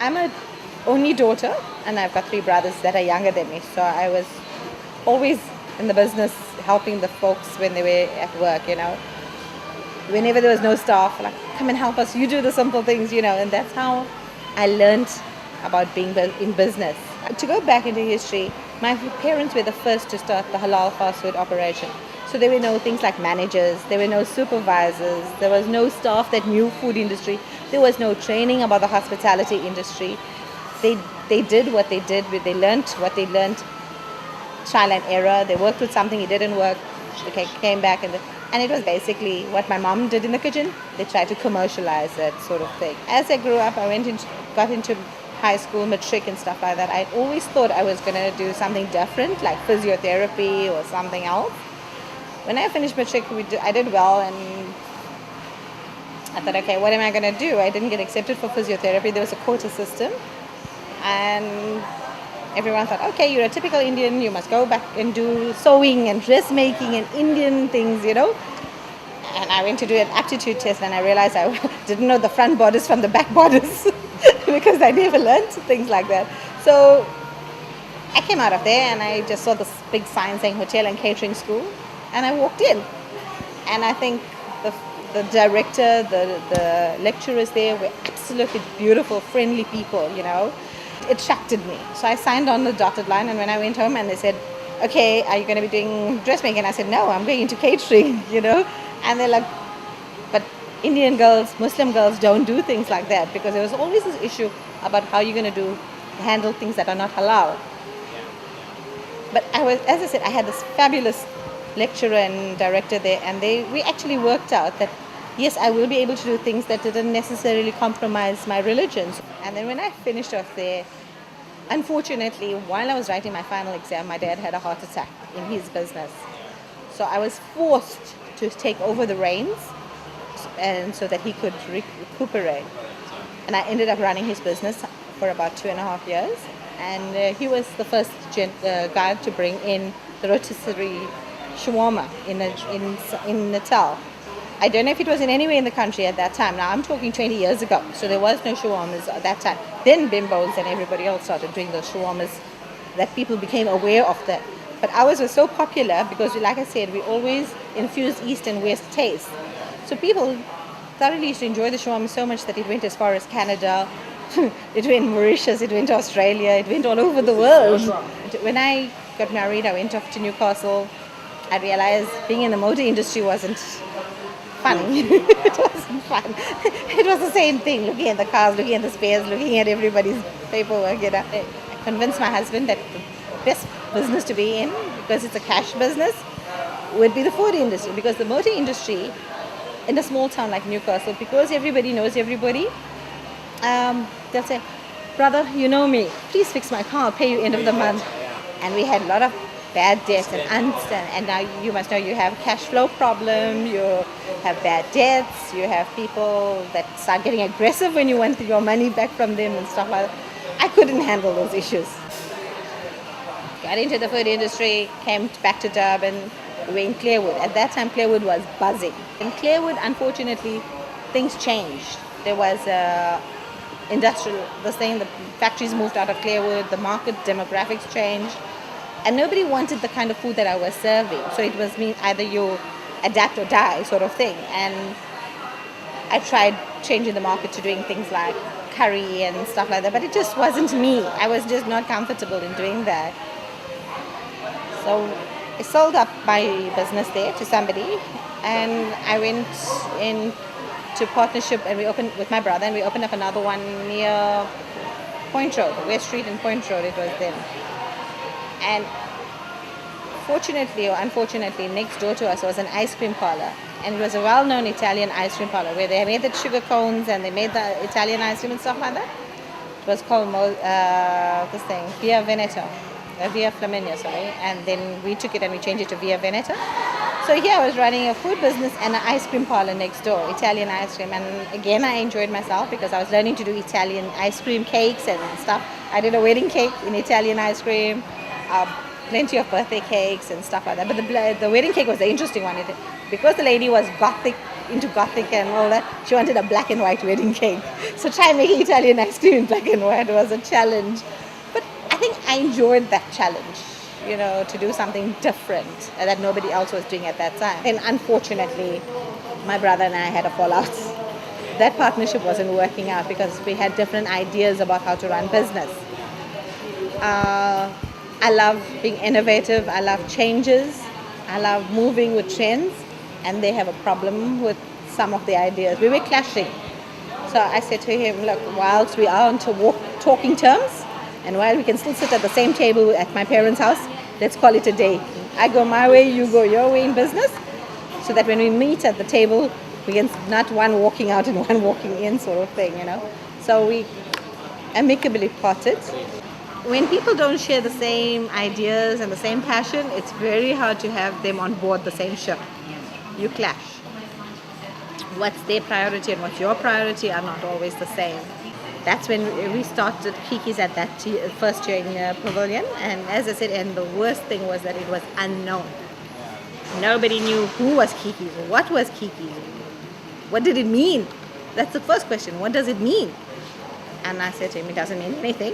I'm a only daughter, and I've got 3 brothers that are younger than me. So I was always in the business helping the folks when they were at work, Whenever there was no staff, like, come and help us, you do the simple things, and that's how I learned about being in business. To go back into history, my parents were the first to start the halal fast food operation. So there were no things like managers, there were no supervisors, there was no staff that knew food industry, there was no training about the hospitality industry. They did what they did, they learned what they learned, trial and error. They worked with something, it didn't work, they came back and it was basically what my mom did in the kitchen. They tried to commercialize it, sort of thing. As I grew up, I got into high school, matric and stuff like that. I always thought I was going to do something different, like physiotherapy or something else. When I finished matric, I did well, and I thought, okay, what am I going to do? I didn't get accepted for physiotherapy. There was a quota system, and everyone thought, okay, you're a typical Indian, you must go back and do sewing and dressmaking and Indian things, And I went to do an aptitude test, and I realized I didn't know the front borders from the back borders because I never learned things like that. So I came out of there, and I just saw this big sign saying hotel and catering school, and I walked in. And I think the director, the lecturers there were absolutely beautiful, friendly people, It attracted me. So I signed on the dotted line, and when I went home and they said, okay, are you going to be doing dressmaking? I said, no, I'm going into catering, And they're like, but Indian girls, Muslim girls don't do things like that, because there was always this issue about how you're going to handle things that are not halal. But as I said, I had this fabulous lecturer and director there, and we actually worked out that yes, I will be able to do things that didn't necessarily compromise my religion. And then when I finished off there, unfortunately, while I was writing my final exam, my dad had a heart attack in his business. So I was forced to take over the reins, and so that he could recuperate. And I ended up running his business for about 2.5 years. And he was the first guy to bring in the rotisserie shawarma in Natal. I don't know if it was in anywhere in the country at that time. Now, I'm talking 20 years ago, so there was no shawarmas at that time. Then Bimbos and everybody else started doing those shawarmas, that people became aware of that. But ours was so popular because, like I said, we always infused East and West taste. So people thoroughly used to enjoy the shawarma so much that it went as far as Canada, it went Mauritius, it went to Australia, it went all over the world. When I got married, I went off to Newcastle. I realized being in the motor industry wasn't fun. It wasn't fun. It was the same thing, looking at the cars, looking at the spares, looking at everybody's paperwork. I convinced my husband that the best business to be in, because it's a cash business, would be the food industry. Because the motor industry, in a small town like Newcastle, because everybody knows everybody, they'll say, brother, you know me, please fix my car, I'll pay you end of the month. And we had a lot of bad debts and now you must know you have cash flow problem, you have bad debts, you have people that start getting aggressive when you want your money back from them and stuff like that. I couldn't handle those issues. Got into the food industry, came back to Durban, we were in Clearwood. At that time, Clearwood was buzzing. In Clearwood, unfortunately, things changed. There was the factories moved out of Clearwood, the market demographics changed. And nobody wanted the kind of food that I was serving. So it was either you adapt or die sort of thing. And I tried changing the market to doing things like curry and stuff like that. But it just wasn't me. I was just not comfortable in doing that. So I sold up my business there to somebody. And I went into partnership, and we opened with my brother. And we opened up another one near Point Road, West Street and Point Road it was then. And fortunately or unfortunately, next door to us was an ice cream parlor. And it was a well-known Italian ice cream parlor where they made the sugar cones and they made the Italian ice cream and stuff like that. It was called Via Veneto, Via Flaminia, sorry. And then we took it and we changed it to Via Veneto. So here I was running a food business and an ice cream parlor next door, Italian ice cream. And again, I enjoyed myself because I was learning to do Italian ice cream cakes and stuff. I did a wedding cake in Italian ice cream. Plenty of birthday cakes and stuff like that. But the wedding cake was the interesting one. Because the lady was Gothic into Gothic and all that. She wanted a black and white wedding cake. So try making Italian ice cream in black and white was a challenge. But I think I enjoyed that challenge, to do something different that nobody else was doing at that time. And unfortunately, my brother and I had a fallout. That partnership wasn't working out because we had different ideas about how to run business. I love being innovative. I love changes. I love moving with trends. And they have a problem with some of the ideas. We were clashing. So I said to him, look, whilst we are on talking terms, and while we can still sit at the same table at my parents' house, let's call it a day. I go my way, you go your way in business, so that when we meet at the table, we can not one walking out and one walking in sort of thing, So we amicably parted. When people don't share the same ideas and the same passion, it's very hard to have them on board the same ship. You clash. What's their priority and what's your priority are not always the same. That's when we started Kiki's at that first year in Pavilion. And as I said, and the worst thing was that it was unknown. Nobody knew who was Kiki's, what was Kiki's, what did it mean? That's the first question. What does it mean? And I said to him, it doesn't mean anything.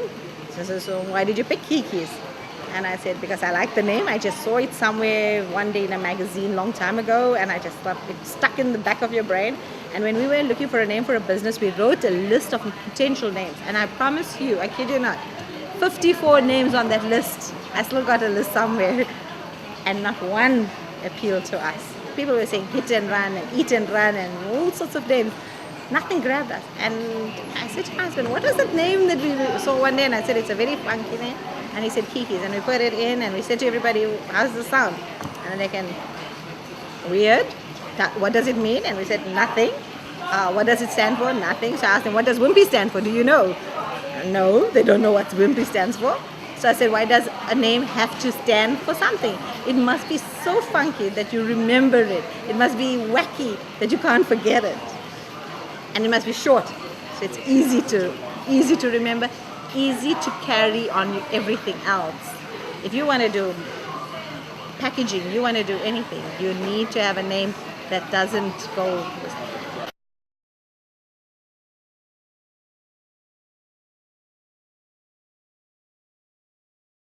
So why did you pick Kiki's? And I said, because I like the name. I just saw it somewhere one day in a magazine long time ago, and I just thought it stuck in the back of your brain. And when we were looking for a name for a business, we wrote a list of potential names. And I promise you, I kid you not, 54 names on that list. I still got a list somewhere. And not one appealed to us. People were saying hit and run and eat and run and all sorts of names. Nothing grabbed us. And I said to my husband, what is that name that we saw one day? And I said, it's a very funky name. And he said, Kiki's. And we put it in and we said to everybody, how's the sound? And they can, weird. What does it mean? And we said, nothing. What does it stand for? Nothing. So I asked them, what does Wimpy stand for? Do you know? No, they don't know what Wimpy stands for. So I said, why does a name have to stand for something? It must be so funky that you remember it. It must be wacky that you can't forget it. And it must be short. So it's easy to remember, easy to carry on everything else. If you want to do packaging, you want to do anything, you need to have a name that doesn't go